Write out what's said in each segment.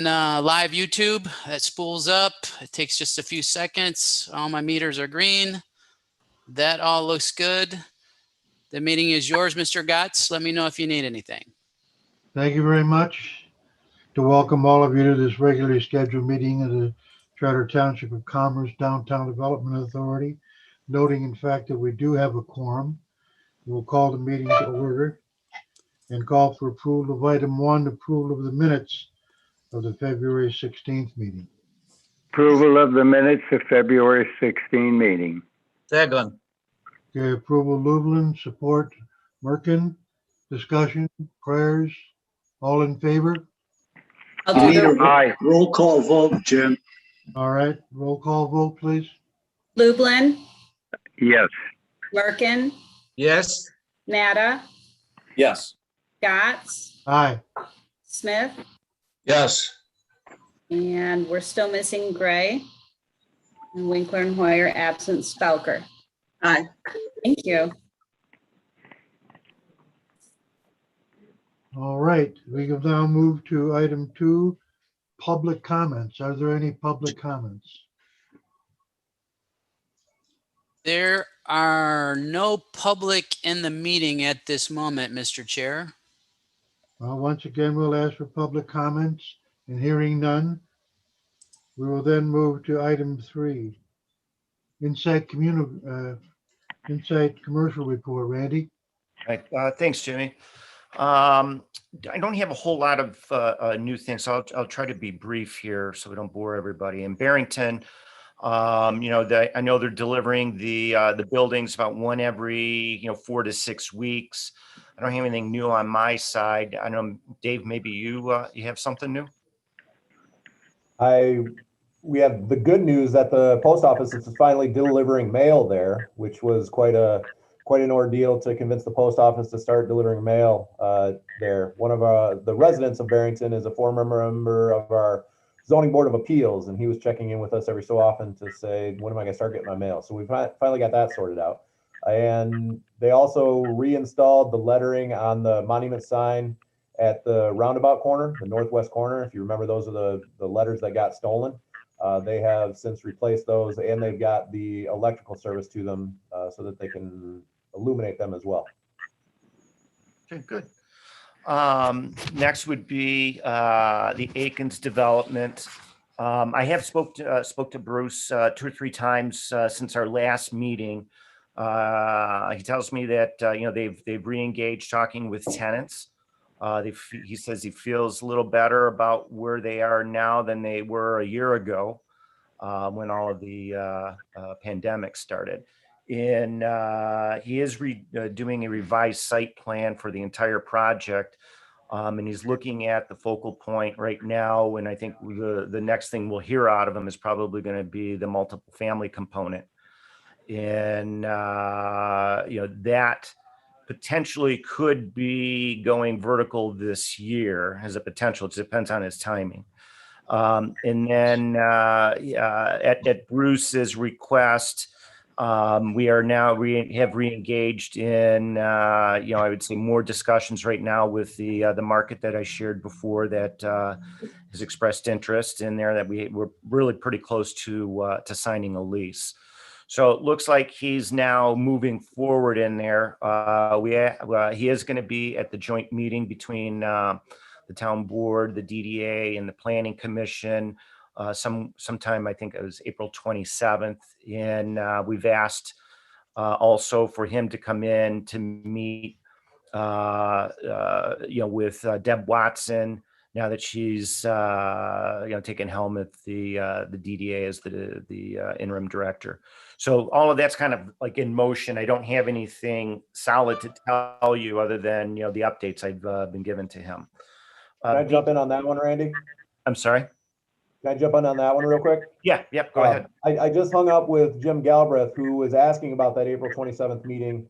live YouTube, that spools up. It takes just a few seconds. All my meters are green. That all looks good. The meeting is yours, Mr. Gotts. Let me know if you need anything. Thank you very much. To welcome all of you to this regularly scheduled meeting of the Charter Township of Commerce Downtown Development Authority. Noting, in fact, that we do have a quorum, we'll call the meeting to order and call for approval of item 1, approval of the minutes of the February 16th meeting. Approval of the minutes of February 16 meeting. Second. Okay, approval Lublin, support Merkin, discussion, prayers, all in favor? I'll do the Aye. roll call vote, Jim. All right, roll call vote, please. Lublin, Yes. Merkin, Yes. Nada, Yes. Gotts, Aye. Smith, Yes. and we're still missing Gray. And Winkler and Hoyer absent, Spelker. Aye. Thank you. All right, we can now move to item 2, public comments. Are there any public comments? There are no public in the meeting at this moment, Mr. Chair. Well, once again, we'll ask for public comments, and hearing none, we will then move to item 3, Insight Commercial Report. Randy? Right. Thanks, Jimmy. I don't have a whole lot of new things, so I'll try to be brief here so we don't bore everybody. In Barrington, I know they're delivering the buildings about one every 4 to 6 weeks. I don't have anything new on my side. I know, Dave, maybe you have something new. We have the good news that the post office is finally delivering mail there, which was quite an ordeal to convince the post office to start delivering mail there. One of the residents of Barrington is a former member of our zoning board of appeals, and he was checking in with us every so often to say, when am I going to start getting my mail? So we finally got that sorted out. And they also reinstalled the lettering on the monument sign at the roundabout corner, the northwest corner. If you remember, those are the letters that got stolen. They have since replaced those, and they've got the electrical service to them so that they can illuminate them as well. Okay, good. Next would be the Aikens development. I have spoke to Bruce 2 or 3 times since our last meeting. He tells me that they've re-engaged talking with tenants. He says he feels a little better about where they are now than they were a year ago when all of the pandemic started. And he is doing a revised site plan for the entire project. And he's looking at the focal point right now. And I think the next thing we'll hear out of him is probably going to be the multiple family component. And, that potentially could be going vertical this year, has a potential. It depends on his timing. And then at Bruce's request, we are now have re-engaged in, I would say more discussions right now with the market that I shared before that has expressed interest in there, that we're really pretty close to signing a lease. So it looks like he's now moving forward in there. He is going to be at the joint meeting between the town board, the DDA, and the planning commission sometime, I think it was April 27th. And we've asked also for him to come in to meet, with Deb Watson, now that she's, taken helm at the DDA as the interim director. So all of that's kind of like in motion. I don't have anything solid to tell you other than, the updates I've been given to him. Can I jump in on that one, Randy? I'm sorry? Can I jump in on that one real quick? Yeah, go ahead. I just hung up with Jim Galbraith, who was asking about that April 27th meeting,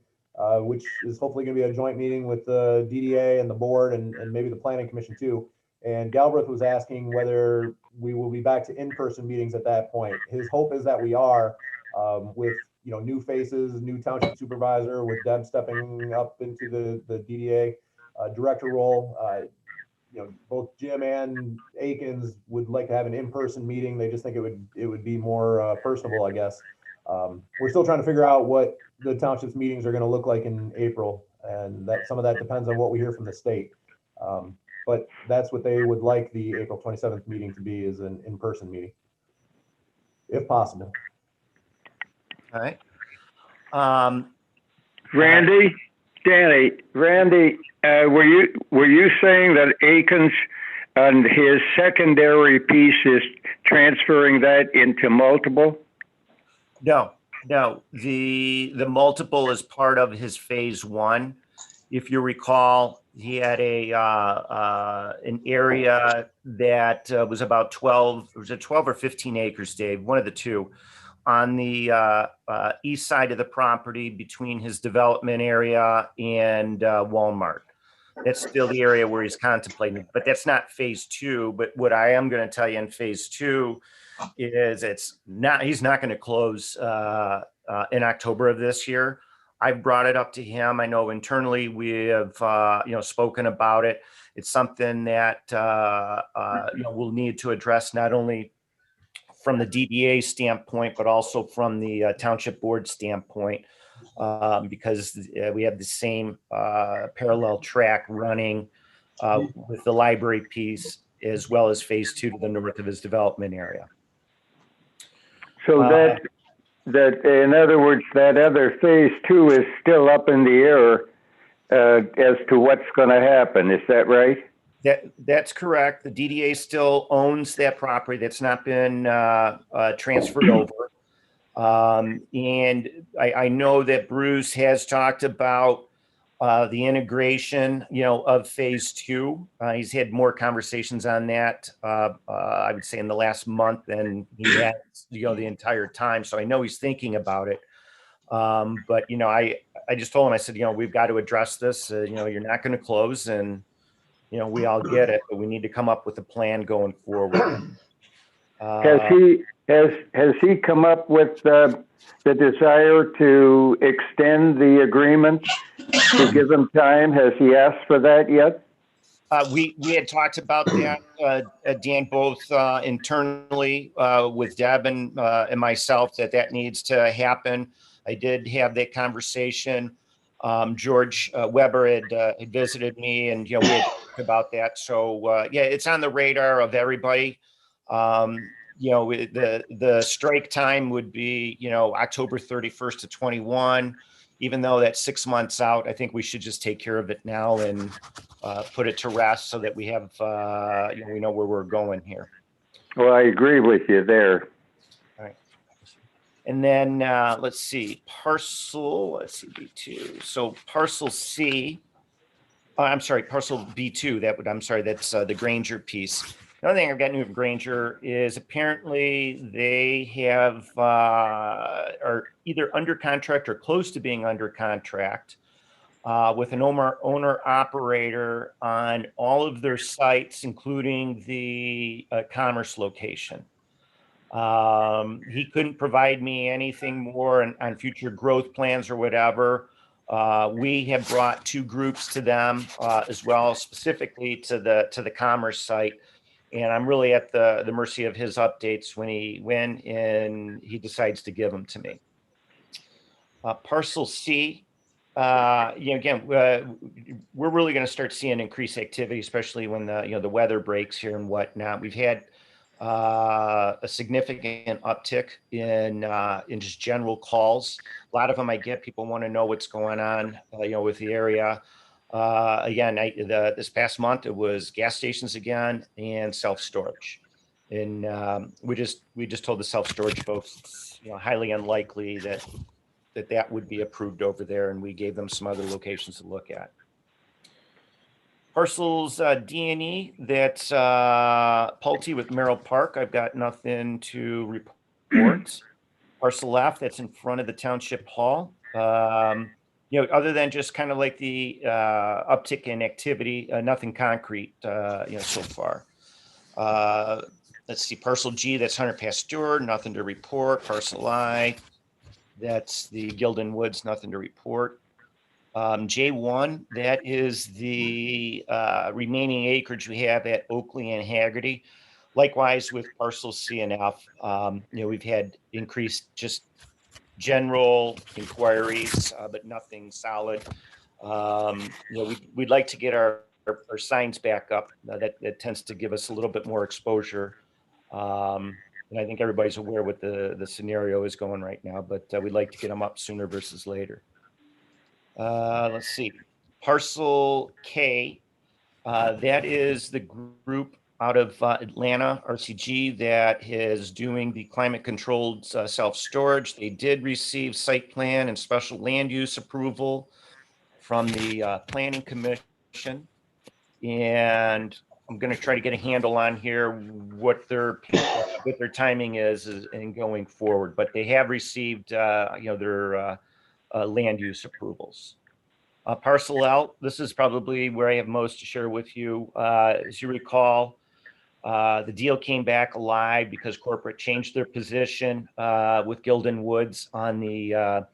which is hopefully going to be a joint meeting with the DDA and the board and maybe the planning commission too. And Galbraith was asking whether we will be back to in-person meetings at that point. His hope is that we are, with new faces, new township supervisor, with Deb stepping up into the DDA director role. both Jim and Akins would like to have an in-person meeting. They just think it would be more personable, I guess. We're still trying to figure out what the township's meetings are going to look like in April, and that some of that depends on what we hear from the state. But that's what they would like the April 27th meeting to be, is an in-person meeting, if possible. All right. Randy, Danny, Randy, were you saying that Akins and his secondary piece is transferring that into multiple? No. The multiple is part of his phase one. If you recall, he had an area that was about 12. Was it 12 or 15 acres, Dave? One of the two, on the east side of the property between his development area and Walmart. That's still the area where he's contemplating, but that's not phase two. But what I am going to tell you in phase two is he's not going to close in October of this year. I've brought it up to him. I know internally we have spoken about it. It's something that we'll need to address, not only from the DDA standpoint, but also from the township board standpoint, because we have the same parallel track running with the library piece, as well as phase two to the north of his development area. So that in other words, that other phase two is still up in the air as to what's going to happen. Is that right? That's correct. The DDA still owns that property. That's not been transferred over. And I know that Bruce has talked about the integration, of phase two. He's had more conversations on that, I would say, in the last month than he had, the entire time. So I know he's thinking about it. But, I just told him, I said, we've got to address this. You're not going to close, and, we all get it, but we need to come up with a plan going forward. Has he come up with the desire to extend the agreement to give him time? Has he asked for that yet? We had talked about that, Dan, both internally with Deb and myself, that needs to happen. I did have that conversation. George Weber had visited me, and we had talked about that. So it's on the radar of everybody. The strike time would be October 31st to 21. Even though that's 6 months out, I think we should just take care of it now and put it to rest so that we have we know where we're going here. Well, I agree with you there. All right. And then let's see, parcel B2. So parcel C, I'm sorry, parcel B2, that's the Granger piece. Another thing I've got new from Granger is apparently they have are either under contract or close to being under contract with an owner operator on all of their sites, including the Commerce location. He couldn't provide me anything more on future growth plans or whatever. We have brought two groups to them as well, specifically to the Commerce site. And I'm really at the mercy of his updates when he decides to give them to me. Parcel C, again, we're really going to start seeing increased activity, especially when the weather breaks here and whatnot. We've had a significant uptick in just general calls. A lot of them I get, people want to know what's going on, with the area. Again, this past month it was gas stations again and self-storage, and we just told the self-storage folks it's highly unlikely that would be approved over there, and we gave them some other locations to look at. Parcels D&E, that's Pulte with Merrill Park. I've got nothing to report. Parcel F, that's in front of the township hall. Other than just kind of like the uptick in activity, nothing concrete, so far. Let's see, parcel G, that's Hunter Pasteur, nothing to report. Parcel I, that's the Gilden Woods, nothing to report. J1, that is the remaining acreage we have at Oakley and Haggerty. Likewise with parcel C and F, we've had increased just general inquiries, but nothing solid. We'd like to get our signs back up. That tends to give us a little bit more exposure. And I think everybody's aware what the scenario is going right now, but we'd like to get them up sooner versus later. Let's see, parcel K, that is the group out of Atlanta, RCG, that is doing the climate controlled self-storage. They did receive site plan and special land use approval from the Planning Commission. And I'm going to try to get a handle on here what their timing is in going forward. But they have received their land use approvals. Parcel L, this is probably where I have most to share with you. As you recall, the deal came back alive because corporate changed their position with Gildan Woods on the,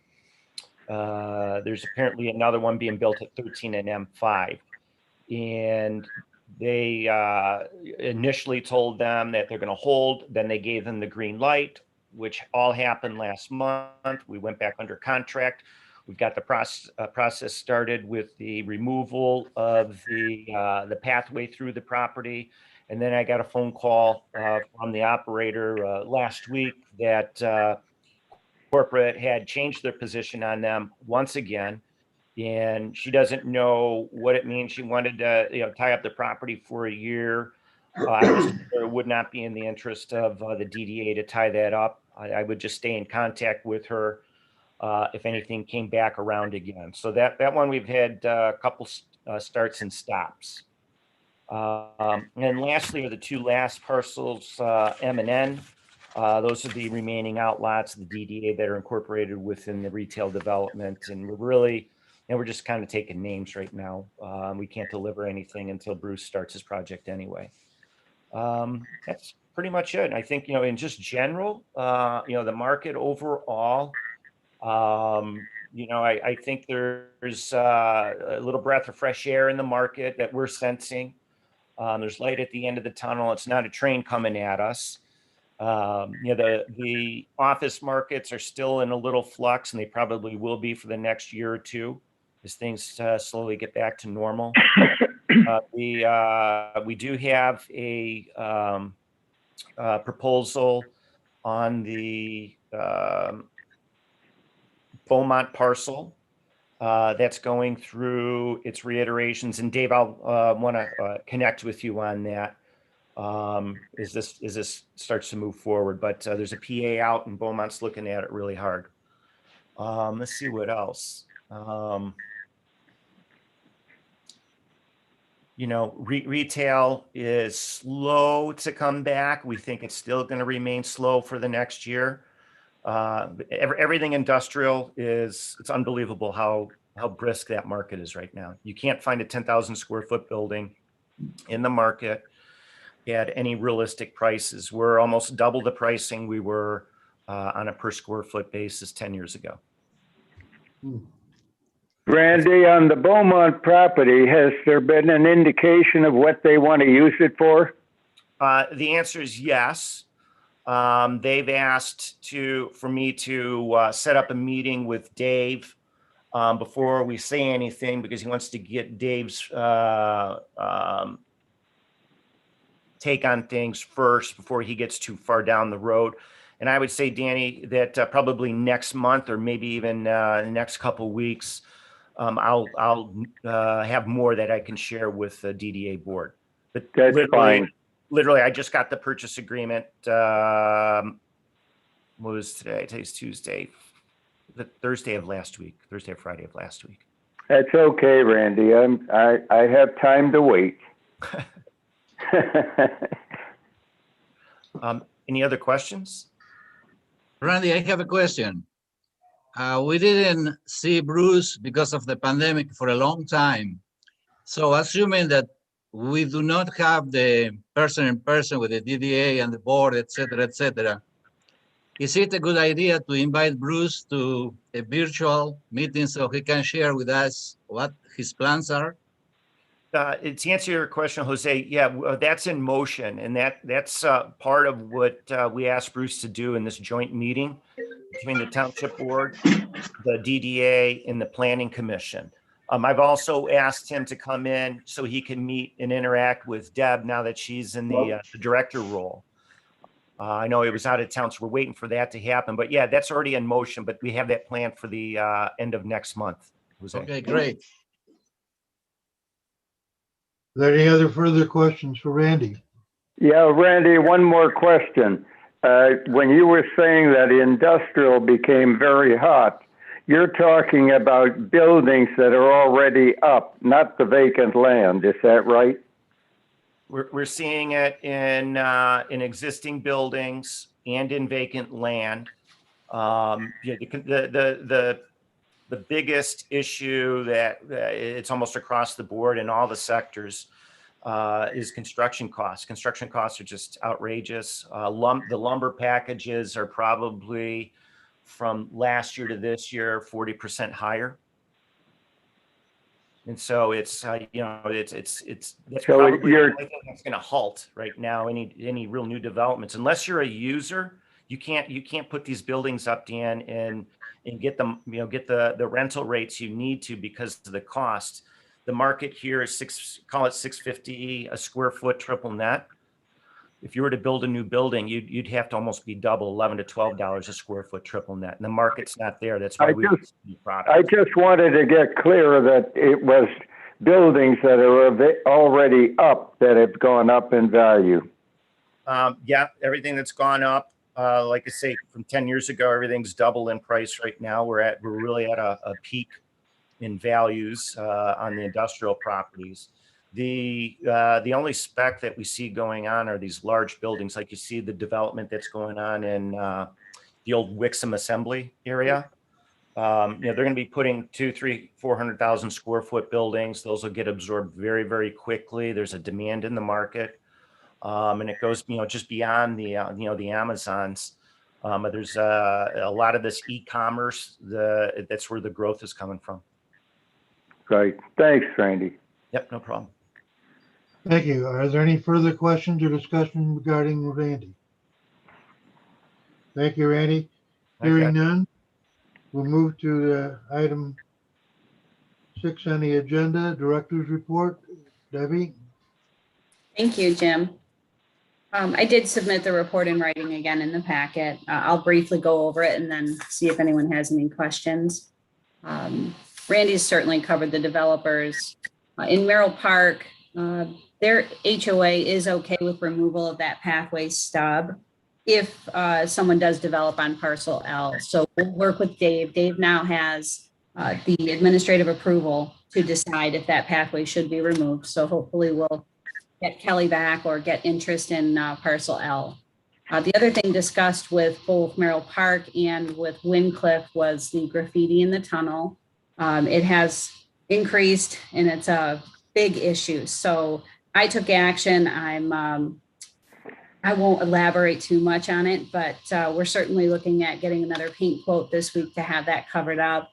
there's apparently another one being built at 13 and M5. And they initially told them that they're going to hold, then they gave them the green light, which all happened last month. We went back under contract. We've got the process started with the removal of the pathway through the property. And then I got a phone call from the operator last week that corporate had changed their position on them once again. And she doesn't know what it means. She wanted to tie up the property for a year. It would not be in the interest of the DDA to tie that up. I would just stay in contact with her if anything came back around again. So that one we've had a couple starts and stops. And lastly are the two last parcels, M and N. Those are the remaining outlots, the DDA that are incorporated within the retail development. And we're just kind of taking names right now. We can't deliver anything until Bruce starts his project anyway. That's pretty much it. I think, in just general, the market overall, I think there's a little breath of fresh air in the market that we're sensing. There's light at the end of the tunnel. It's not a train coming at us. The office markets are still in a little flux, and they probably will be for the next year or two as things slowly get back to normal. We do have a proposal on the Beaumont parcel that's going through its reiterations. And Dave, I'll want to connect with you on that as this starts to move forward. But there's a PA out, and Beaumont's looking at it really hard. Let's see what else. Retail is slow to come back. We think it's still going to remain slow for the next year. Everything industrial it's unbelievable how brisk that market is right now. You can't find a 10,000 square foot building in the market at any realistic prices. We're almost double the pricing we were on a per square foot basis 10 years ago. Randy, on the Beaumont property, has there been an indication of what they want to use it for? The answer is yes. They've asked for me to set up a meeting with Dave before we say anything, because he wants to get Dave's take on things first before he gets too far down the road. And I would say, Danny, that probably next month or maybe even next couple weeks, I'll have more that I can share with the DDA board. But that's fine. Literally, I just got the purchase agreement. What was today? Today's Tuesday. The Thursday of last week. Thursday or Friday of last week. That's okay, Randy. I have time to wait. Any other questions? Randy, I have a question. We didn't see Bruce because of the pandemic for a long time. So assuming that we do not have the person in person with the DDA and the board, et cetera, is it a good idea to invite Bruce to a virtual meeting so he can share with us what his plans are? To answer your question, Jose, yeah, that's in motion, and that's part of what we asked Bruce to do in this joint meeting between the Township Board, the DDA, and the Planning Commission. I've also asked him to come in so he can meet and interact with Deb now that she's in the director role. I know he was out of town, so we're waiting for that to happen. But yeah, that's already in motion, but we have that planned for the end of next month, Jose. Okay, great. Are there any other further questions for Randy? Yeah, Randy, one more question. When you were saying that industrial became very hot, you're talking about buildings that are already up, not the vacant land. Is that right? We're seeing it in existing buildings and in vacant land. The biggest issue that it's almost across the board in all the sectors is construction costs. Construction costs are just outrageous. The lumber packages are probably from last year to this year 40% higher. And so it's that's So probably you're- the only thing that's going to halt right now any real new developments. Unless you're a user, you can't put these buildings up, Dan, and get them, get the rental rates you need to because of the cost. The market here is call it $650 a square foot triple net. If you were to build a new building, you'd have to almost be double, $11 to $12 a square foot triple net, and the market's not there. That's why I just wanted to get clear that it was buildings that are already up that have gone up in value. Yeah, everything that's gone up, like I say, from 10 years ago, everything's double in price right now. We're really at a peak in values on the industrial properties. The only spec that we see going on are these large buildings, like you see the development that's going on in the old Wixom Assembly area. They're going to be putting 400,000 square foot buildings. Those will get absorbed very, very quickly. There's a demand in the market, and it goes, just beyond the Amazons. There's a lot of this e-commerce. That's where the growth is coming from. Right. Thanks, Randy. Yep, no problem. Thank you. Are there any further questions or discussion regarding Randy? Thank you, Randy. Hearing none, we'll move to item 6 on the agenda, Director's Report. Debbie? Thank you, Jim. I did submit the report in writing again in the packet. I'll briefly go over it and then see if anyone has any questions. Randy's certainly covered the developers. In Merrill Park, their HOA is okay with removal of that pathway stub if someone does develop on parcel L. So we'll work with Dave. Dave now has the administrative approval to decide if that pathway should be removed. So hopefully we'll get Kelly back or get interest in parcel L. The other thing discussed with both Merrill Park and with Windcliff was the graffiti in the tunnel. It has increased and it's a big issue. So I took action. I won't elaborate too much on it, but we're certainly looking at getting another paint quote this week to have that covered up.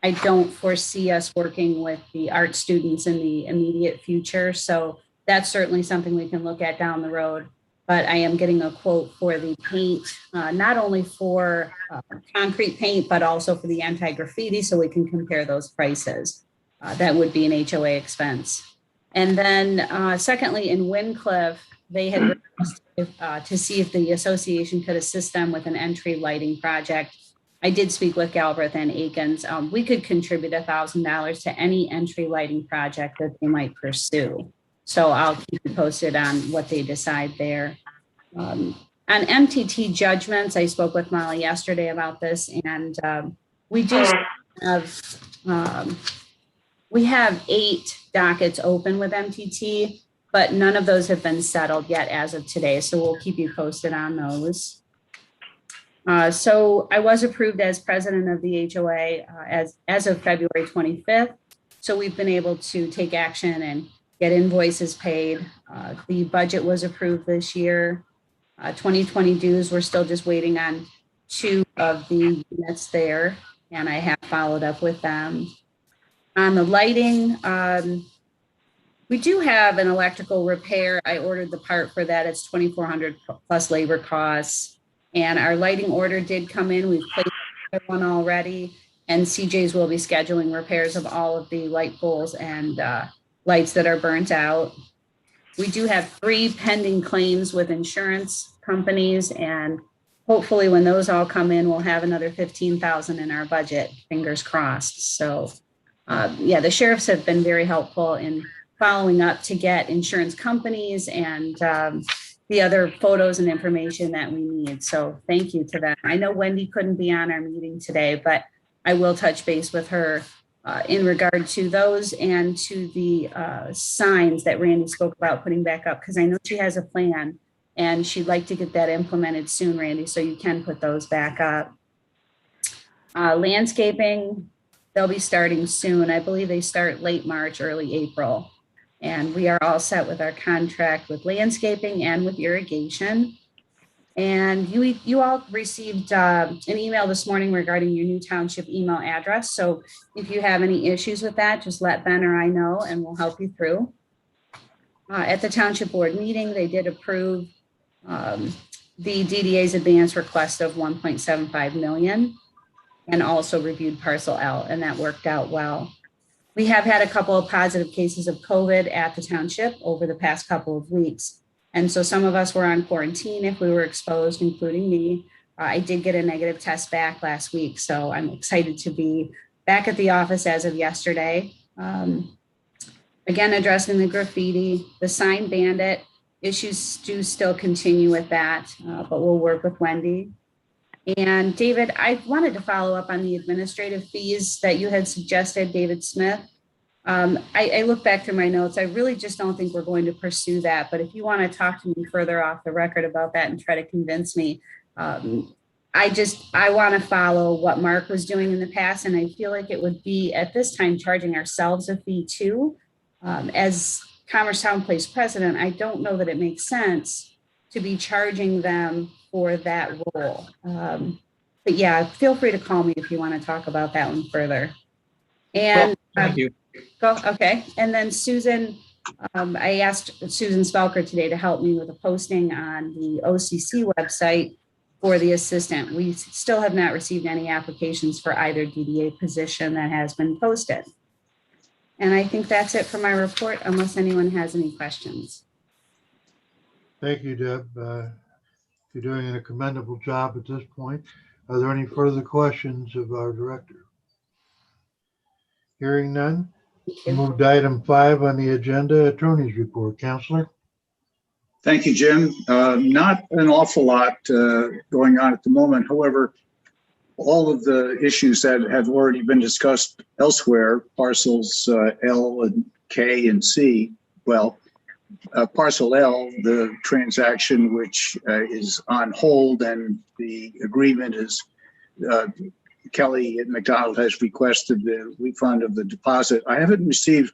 I don't foresee us working with the art students in the immediate future. So that's certainly something we can look at down the road. But I am getting a quote for the paint, not only for concrete paint, but also for the anti-graffiti, so we can compare those prices. That would be an HOA expense. And then secondly, in Windcliff, they had requested to see if the association could assist them with an entry lighting project. I did speak with Galbraith and Akins. We could contribute $1,000 to any entry lighting project that they might pursue. So I'll keep you posted on what they decide there. On MTT judgments, I spoke with Molly yesterday about this, and we have 8 dockets open with MTT, but none of those have been settled yet as of today. So we'll keep you posted on those. So I was approved as president of the HOA as of February 25th. So we've been able to take action and get invoices paid. The budget was approved this year. 2020 dues, we're still just waiting on 2 of the units there. and I have followed up with them. On the lighting, we do have an electrical repair. I ordered the part for that. It's $2,400 plus labor costs. And our lighting order did come in. We've placed one already. And CJ's will be scheduling repairs of all of the light poles and lights that are burnt out. We do have 3 pending claims with insurance companies. And hopefully when those all come in, we'll have another $15,000 in our budget, fingers crossed. So yeah, the sheriffs have been very helpful in following up to get insurance companies and the other photos and information that we need. So thank you to them. I know Wendy couldn't be on our meeting today, but I will touch base with her in regard to those and to the signs that Randy spoke about putting back up, because I know she has a plan and she'd like to get that implemented soon, Randy, so you can put those back up. Landscaping, they'll be starting soon. I believe they start late March, early April. And we are all set with our contract with landscaping and with irrigation. And you all received an email this morning regarding your new township email address. So if you have any issues with that, just let Ben or I know and we'll help you through. At the township board meeting, they did approve the DDA's advance request of 1.75 million and also reviewed parcel L, and that worked out well. We have had a couple of positive cases of COVID at the township over the past couple of weeks. And so some of us were on quarantine if we were exposed, including me. I did get a negative test back last week, so I'm excited to be back at the office as of yesterday. Again, addressing the graffiti, the sign bandit issues do still continue with that, but we'll work with Wendy. And David, I wanted to follow up on the administrative fees that you had suggested, David Smith. I look back through my notes. I really just don't think we're going to pursue that. But if you want to talk to me further off the record about that and try to convince me, I want to follow what Mark was doing in the past. And I feel like it would be at this time charging ourselves a fee too. As Commerce Town Place president, I don't know that it makes sense to be charging them for that role. But yeah, feel free to call me if you want to talk about that one further. And Thank you. Okay. And then Susan, I asked Susan Spelker today to help me with a posting on the OCC website for the assistant. We still have not received any applications for either DDA position that has been posted. And I think that's it for my report, unless anyone has any questions. Thank you, Deb. You're doing a commendable job at this point. Are there any further questions of our director? Hearing none, move to item 5 on the agenda, attorney's report. Counselor? Thank you, Jim. Not an awful lot going on at the moment. However, all of the issues that have already been discussed elsewhere, parcels L and K and C, well, parcel L, the transaction which is on hold and the agreement is Kelly at McDonald has requested the refund of the deposit. I haven't received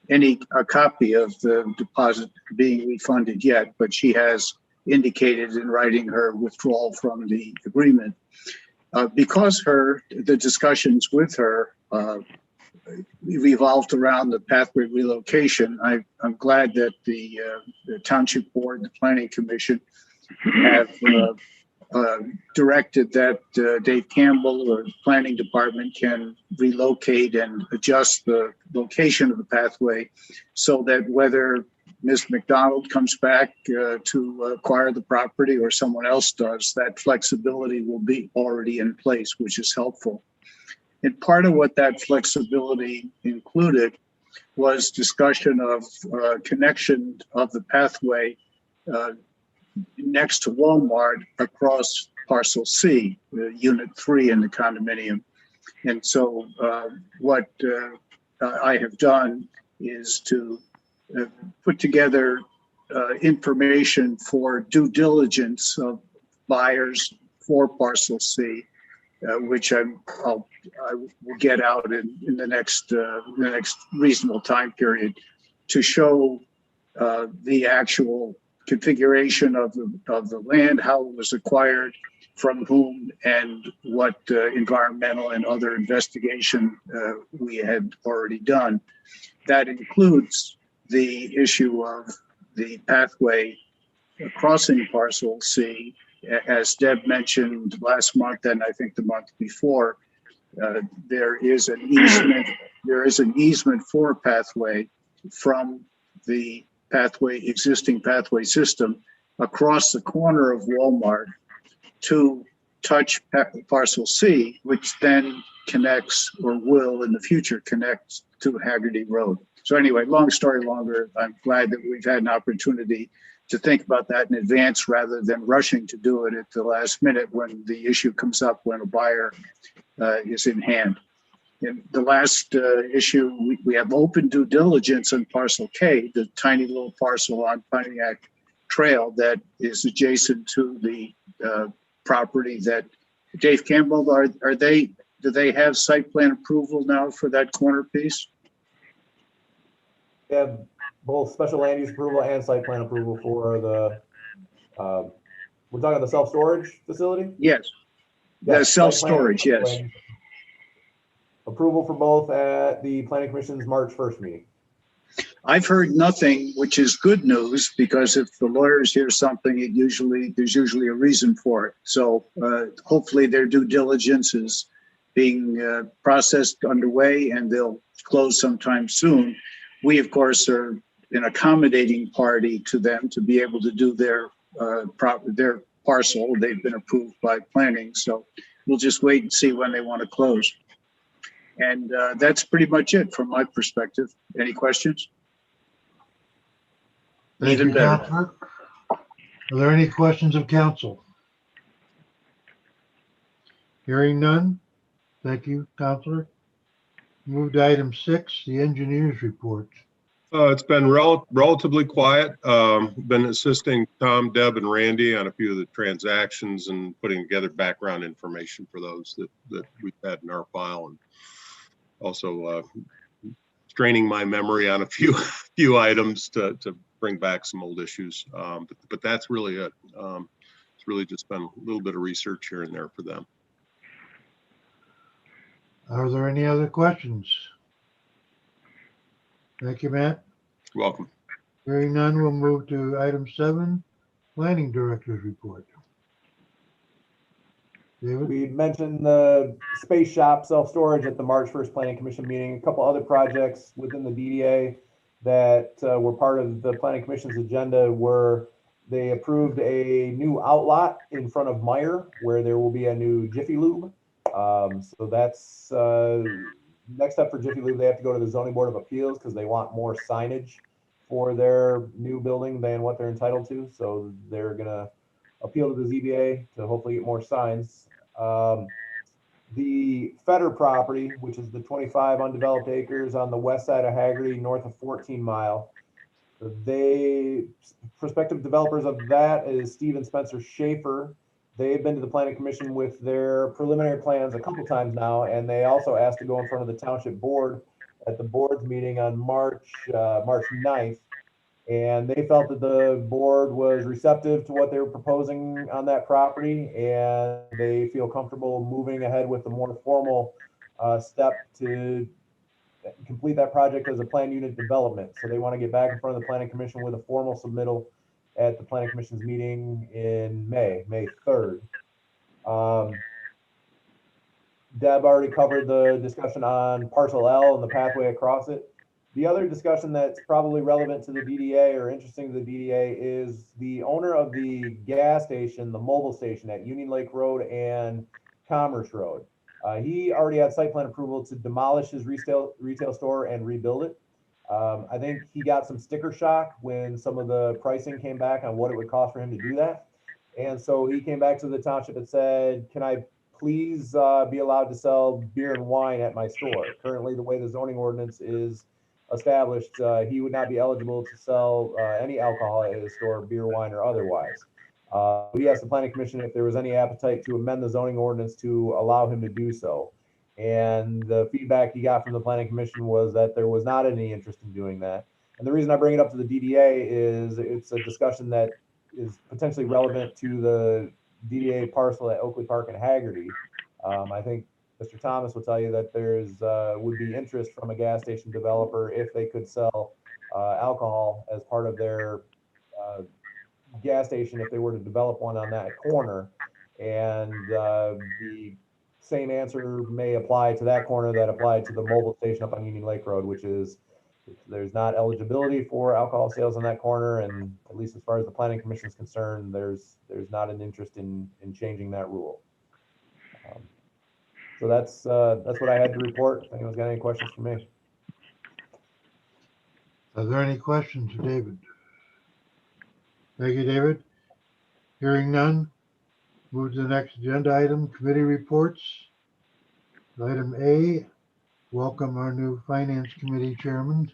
a copy of the deposit being refunded yet, but she has indicated in writing her withdrawal from the agreement. Because the discussions with her revolved around the pathway relocation, I'm glad that the Township Board, the Planning Commission have directed that Dave Campbell or the Planning Department can relocate and adjust the location of the pathway so that whether Ms. McDonald comes back to acquire the property or someone else does, that flexibility will be already in place, which is helpful. And part of what that flexibility included was discussion of connection of the pathway next to Walmart across parcel C, unit 3 in the condominium. And so what I have done is to put together information for due diligence of buyers for parcel C, which I will get out in the next reasonable time period to show the actual configuration of the land, how it was acquired, from whom, and what environmental and other investigation we had already done. That includes the issue of the pathway crossing parcel C. As Deb mentioned last month, and I think the month before, there is an easement. There is an easement for a pathway from the existing pathway system across the corner of Walmart to touch parcel C, which then connects, or will in the future connect, to Haggerty Road. So anyway, long story longer, I'm glad that we've had an opportunity to think about that in advance rather than rushing to do it at the last minute when the issue comes up, when a buyer is in hand. And the last issue, we have open due diligence on parcel K, the tiny little parcel on Pontiac Trail that is adjacent to the property that Dave Campbell, do they have site plan approval now for that corner piece? We have both special land use approval and site plan approval for the, we're talking the self-storage facility? Yes. The self-storage, yes. Approval for both at the Planning Commission's March 1st meeting. I've heard nothing, which is good news, because if the lawyers hear something, there's usually a reason for it. So hopefully their due diligence is being processed underway, and they'll close sometime soon. We, of course, are an accommodating party to them to be able to do their parcel. They've been approved by planning, so we'll just wait and see when they want to close. And that's pretty much it from my perspective. Any questions? Thank you, Counselor. Are there any questions of council? Hearing none. Thank you, Counselor. Move to item 6, the engineer's report. It's been relatively quiet. Been assisting Tom, Deb, and Randy on a few of the transactions and putting together background information for those that we've had in our file, and also straining my memory on a few items to bring back some old issues. But that's really it. It's really just been a little bit of research here and there for them. Are there any other questions? Thank you, Matt. You're welcome. Hearing none, we'll move to item 7, Planning Director's report. David? We mentioned the space shop self-storage at the March 1st Planning Commission meeting, a couple other projects within the DDA that were part of the Planning Commission's agenda were they approved a new outlot in front of Meyer where there will be a new Jiffy Lube. So that's next up for Jiffy Lube. They have to go to the Zoning Board of Appeals because they want more signage for their new building than what they're entitled to. So they're gonna appeal to the ZBA to hopefully get more signs. The Fetter property, which is the 25 undeveloped acres on the west side of Haggerty, north of 14 Mile. Prospective developers of that is Steve and Spencer Schaefer. They've been to the Planning Commission with their preliminary plans a couple times now, and they also asked to go in front of the Township Board at the board's meeting on March 9th. And they felt that the board was receptive to what they were proposing on that property, and they feel comfortable moving ahead with the more formal step to complete that project as a planned unit development. So they want to get back in front of the Planning Commission with a formal submittal at the Planning Commission's meeting in May 3rd. Deb already covered the discussion on parcel L and the pathway across it. The other discussion that's probably relevant to the DDA or interesting to the DDA is the owner of the gas station, the mobile station at Union Lake Road and Commerce Road. He already had site plan approval to demolish his retail store and rebuild it. I think he got some sticker shock when some of the pricing came back on what it would cost for him to do that. And so he came back to the township and said, can I please be allowed to sell beer and wine at my store? Currently, the way the zoning ordinance is established, he would not be eligible to sell any alcohol at his store, beer, wine, or otherwise. We asked the Planning Commission if there was any appetite to amend the zoning ordinance to allow him to do so. And the feedback he got from the Planning Commission was that there was not any interest in doing that. And the reason I bring it up to the DDA is it's a discussion that is potentially relevant to the DDA parcel at Oakley Park and Haggerty. I think Mr. Thomas will tell you that there's would be interest from a gas station developer if they could sell alcohol as part of their gas station if they were to develop one on that corner. And the same answer may apply to that corner that applied to the mobile station up on Union Lake Road, which is there's not eligibility for alcohol sales on that corner, and at least as far as the planning commission is concerned, there's not an interest in changing that rule. So that's what I had to report. If anyone's got any questions for me. Are there any questions for David? Thank you, David. Hearing none, move to the next agenda item, committee reports. Item A, welcome our new Finance Committee Chairman,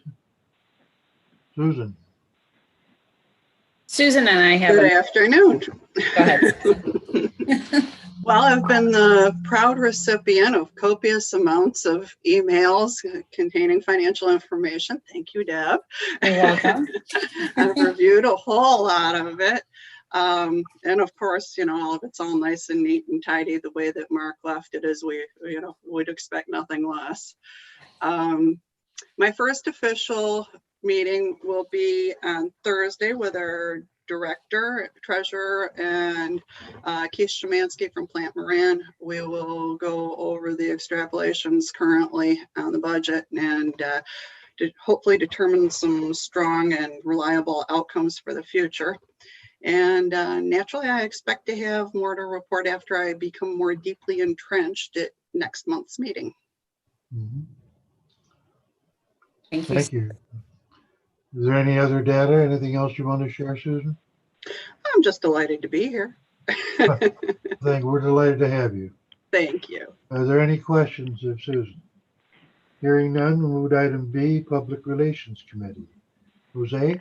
Susan. Susan and I have, Good afternoon. go ahead. Well, I've been the proud recipient of copious amounts of emails containing financial information. Thank you, Deb. You're welcome. I've reviewed a whole lot of it. And of course, all of it's all nice and neat and tidy the way that Mark left it, as we, would expect nothing less. My first official meeting will be on Thursday with our director, treasurer, and Keith Shemansky from Plant Moran. We will go over the extrapolations currently on the budget and to hopefully determine some strong and reliable outcomes for the future. And naturally, I expect to have more to report after I become more deeply entrenched at next month's meeting. Mm-hmm. Thank you. Is there any other data? Anything else you want to share, Susan? I'm just delighted to be here. We're delighted to have you. Thank you. Are there any questions of Susan? Hearing none, we'll move to item B, Public Relations Committee. Jose?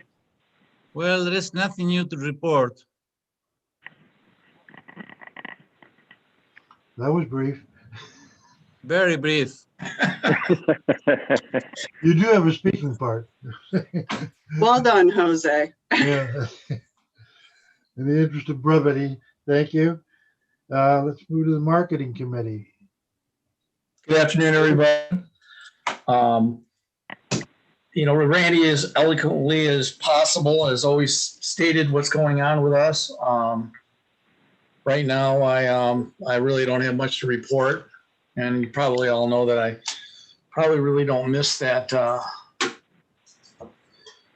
Well, there is nothing new to report. That was brief. Very brief. You do have a speaking part. Well done, Jose. Yeah. In the interest of brevity, thank you. Let's move to the Marketing Committee. Good afternoon, everybody. Randy, as eloquently as possible, has always stated what's going on with us. Right now, I really don't have much to report, and you probably all know that I probably really don't miss that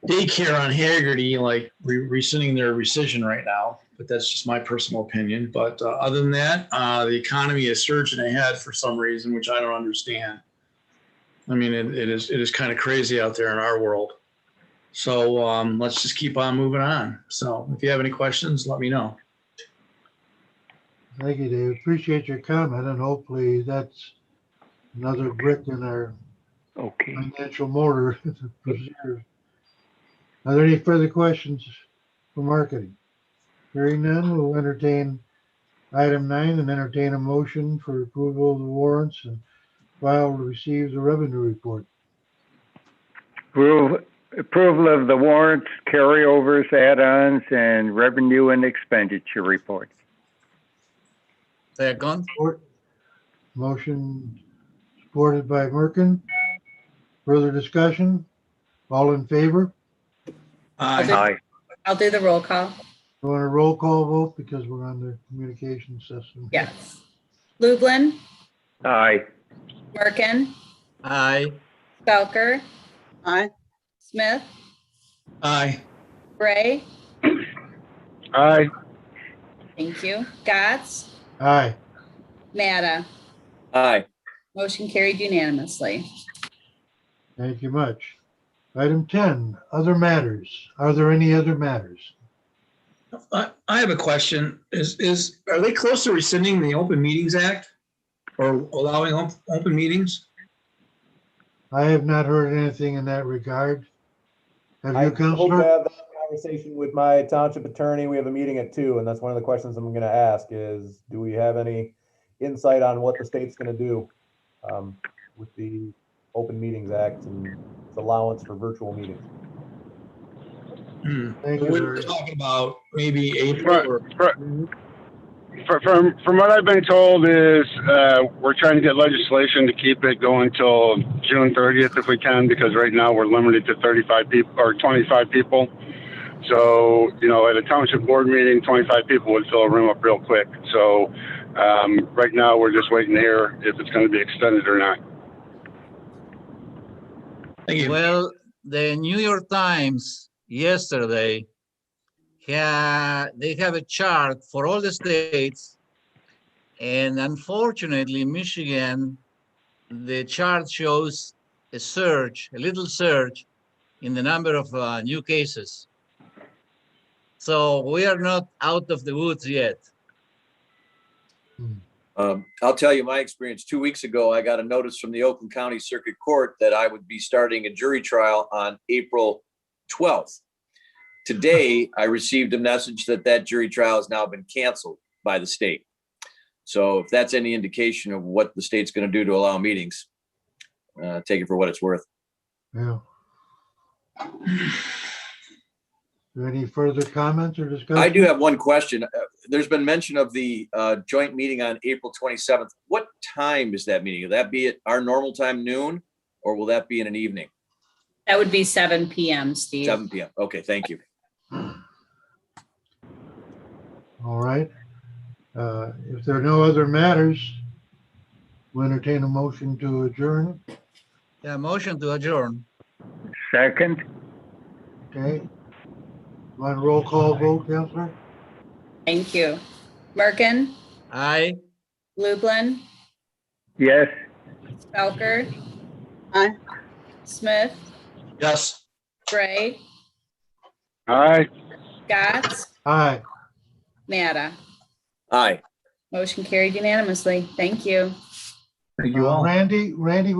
daycare on Haggerty, like rescinding their rescission right now. But that's just my personal opinion. But other than that, the economy is surging ahead for some reason, which I don't understand. I mean, it is kind of crazy out there in our world. So let's just keep on moving on. So if you have any questions, let me know. Thank you, Dave. Appreciate your comment, and hopefully that's another brick in our financial motor. Are there any further questions for marketing? Hearing none, we'll entertain item 9 and entertain a motion for approval of the warrants and file to receive the revenue report. Approval of the warrants, carryovers, add-ons, and revenue and expenditure reports. Second. Motion supported by Merkin. Further discussion? All in favor? Aye. I'll do the roll call. You want a roll call vote because we're on the communication system? Yes. Lublin, Aye. Merkin, Aye. Belker, Aye. Smith, Aye. Gray. Aye. Thank you. Gotts, Aye. Matta. Aye. Motion carried unanimously. Thank you much. Item 10, other matters. Are there any other matters? I have a question. Are they close to rescinding the Open Meetings Act or allowing open meetings? I have not heard anything in that regard. Have I you, hope to Counselor? have that conversation with my township attorney. We have a meeting at 2, and that's one of the questions I'm going to ask is, do we have any insight on what the state's going to do with the Open Meetings Act and its allowance for virtual meetings? Thank you, We Larry. were talking about maybe April or. From what I've been told is we're trying to get legislation to keep it going till June 30th if we can, because right now we're limited to 35 people or 25 people. So, you know, at a township board meeting, 25 people would fill a room up real quick. So right now we're just waiting to hear if it's going to be extended or not. Thank you. Well, the New York Times yesterday, they have a chart for all the states. And unfortunately, Michigan, the chart shows a surge, a little surge in the number of new cases. So we are not out of the woods yet. I'll tell you my experience. 2 weeks ago, I got a notice from the Oakland County Circuit Court that I would be starting a jury trial on April 12th. Today, I received a message that that jury trial has now been canceled by the state. So if that's any indication of what the state's going to do to allow meetings, take it for what it's worth. Yeah. Any further comments or discussion? I do have one question. There's been mention of the joint meeting on April 27th. What time is that meeting? Will that be at our normal time, noon, or will that be in an evening? That would be 7 p.m., Steve. 7 p.m. Okay, thank you. All right. If there are no other matters, we'll entertain a motion to adjourn. Yeah, motion to adjourn. Second? Okay. One roll call vote, Counselor? Thank you. Merkin, Aye. Lublin, Yes. Spelker, Aye. Smith, Yes. Gray, Aye. Gotts, Aye. Nada. Aye. Motion carried unanimously. Thank you. Thank you all. Randy, we